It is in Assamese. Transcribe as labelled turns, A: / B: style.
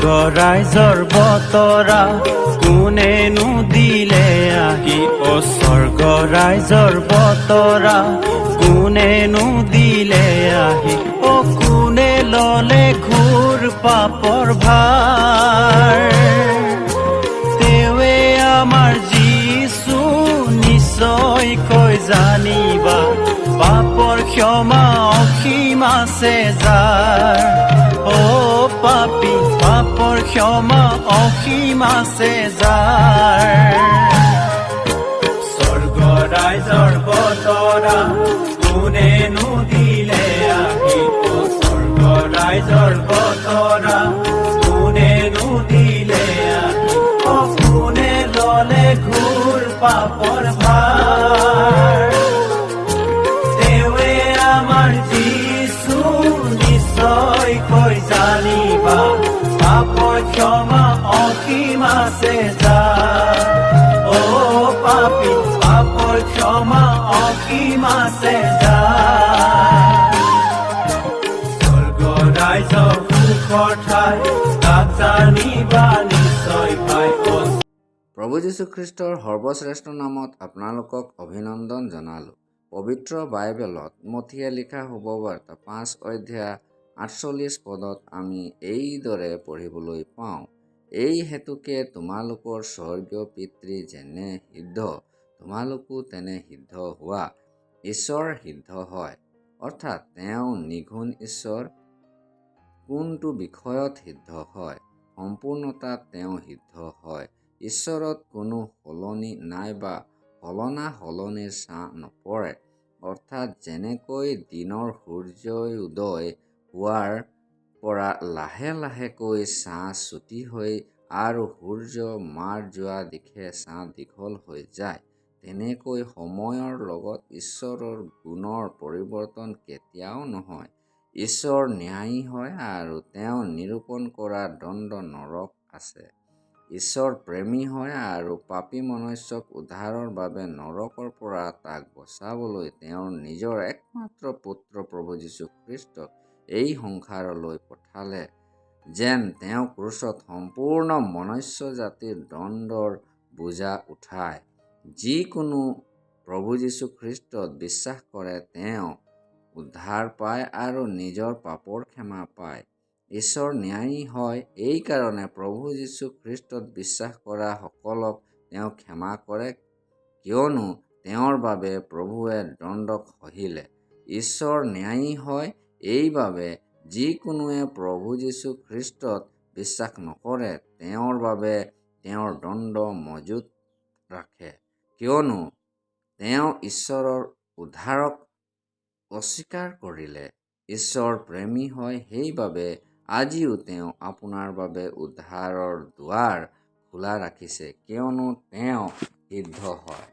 A: ৰাইজৰ বতৰা কোনেনো দিলে আহি স্বৰ্গ ৰাইজৰ বতৰা কোনেনো দিলে আহি কোনে ললে ঘোৰ পাপৰ ভাৰ তেৱে আমাৰ যীশু নিশ্চয়কৈ জানিবা পাপৰ ক্ষমা অসীম আছে যাৰ পাপী পাপৰ ক্ষমা অসীম আছে যাৰ স্বৰ্গ ৰাইজৰ বতৰা কোনেনো দিলে আহি স্বৰ্গ ৰাইজৰ বতৰা কোনেনো দিলে আহি কোনে ললে ঘোৰ পাপৰ ভাৰ তেৱে আমাৰ যীশু নিশ্চয়কৈ জানিবা পাপৰ ক্ষমা অসীম আছে যাৰ পাপী পাপৰ ক্ষমা অসীম আছে যাৰ স্বৰ্গ ৰাইজ সুখৰ ঠাই তাক জানিবা নিশ্চয় পাই
B: প্ৰভু যীশুখ্ৰীষ্টৰ সৰ্বশ্ৰেষ্ঠ নামত আপোনালোকক অভিনন্দন জনালোঁ। পবিত্ৰ বাইবেলত মথিয়ে লিখা শুভবাৰ্তা 5 অধ্যায় 48 পদত আমি এইদৰে পঢ়িবলৈ পাওঁ, এই হেতুকে তোমালোকৰ স্বৰ্গীয় পিতৃ যেনে সিদ্ধ তোমালোকো তেনে সিদ্ধ হোৱা। ঈশ্বৰ সিদ্ধ হয়, অৰ্থাৎ তেওঁ নিগুণ ঈশ্বৰ। কোনটো বিষয়ত সিদ্ধ হয়? সম্পূৰ্ণতাত তেওঁ সিদ্ধ হয়। ঈশ্বৰত কোনো সলনি নাইবা সলনিৰ ছাঁ নপৰে, অৰ্থাৎ যেনেকৈ দিনৰ সূৰ্যই উদয় হোৱাৰ পৰা লাহে লাহেকৈ ছাঁ ছুটি হৈ আৰু সূৰ্য মাৰ যোৱা দিশে ছাঁ দীঘল হৈ যায়, তেনেকৈ সময়ৰ লগত ঈশ্বৰৰ গুণৰ পৰিৱৰ্তন কেতিয়াও নহয়। ঈশ্বৰ ন্যায়ী হয় আৰু তেওঁ নিৰূপণ কৰা দণ্ড নৰক আছে। ঈশ্বৰ প্ৰেমী হয় আৰু পাপী মনুষ্যক উদ্ধাৰৰ বাবে নৰকৰ পৰা তাক বচাবলৈ তেওঁৰ নিজৰ একমাত্ৰ পুত্ৰ প্ৰভু যীশুখ্ৰীষ্টক এই সংসাৰলৈ পঠালে, যেন তেওঁ ক্ৰুচত সম্পূৰ্ণ মনুষ্য জাতিৰ দণ্ডৰ বোজা উঠায়। যিকোনো প্ৰভু যীশুখ্ৰীষ্টত বিশ্বাস কৰে তেওঁ উদ্ধাৰ পায় আৰু নিজৰ পাপৰ ক্ষমা পায়। ঈশ্বৰ ন্যায়ী হয়, এইকাৰণে প্ৰভু যীশুখ্ৰীষ্টত বিশ্বাস কৰা সকলক তেওঁ ক্ষমা কৰে, কিয়নো তেওঁৰ বাবে প্ৰভুৱে দণ্ড সহিলে। ঈশ্বৰ ন্যায়ী হয় এইবাবে যিকোনোৱে প্ৰভু যীশুখ্ৰীষ্টত বিশ্বাস নকৰে তেওঁৰ বাবে তেওঁৰ দণ্ড মজুত ৰাখে, কিয়নো তেওঁ ঈশ্বৰৰ উদ্ধাৰক অস্বীকাৰ কৰিলে। ঈশ্বৰ প্ৰেমী হয়, সেইবাবে আজিও তেওঁ আপোনাৰ বাবে উদ্ধাৰৰ দুৱাৰ খোলা ৰাখিছে, কিয়নো তেওঁ সিদ্ধ হয়।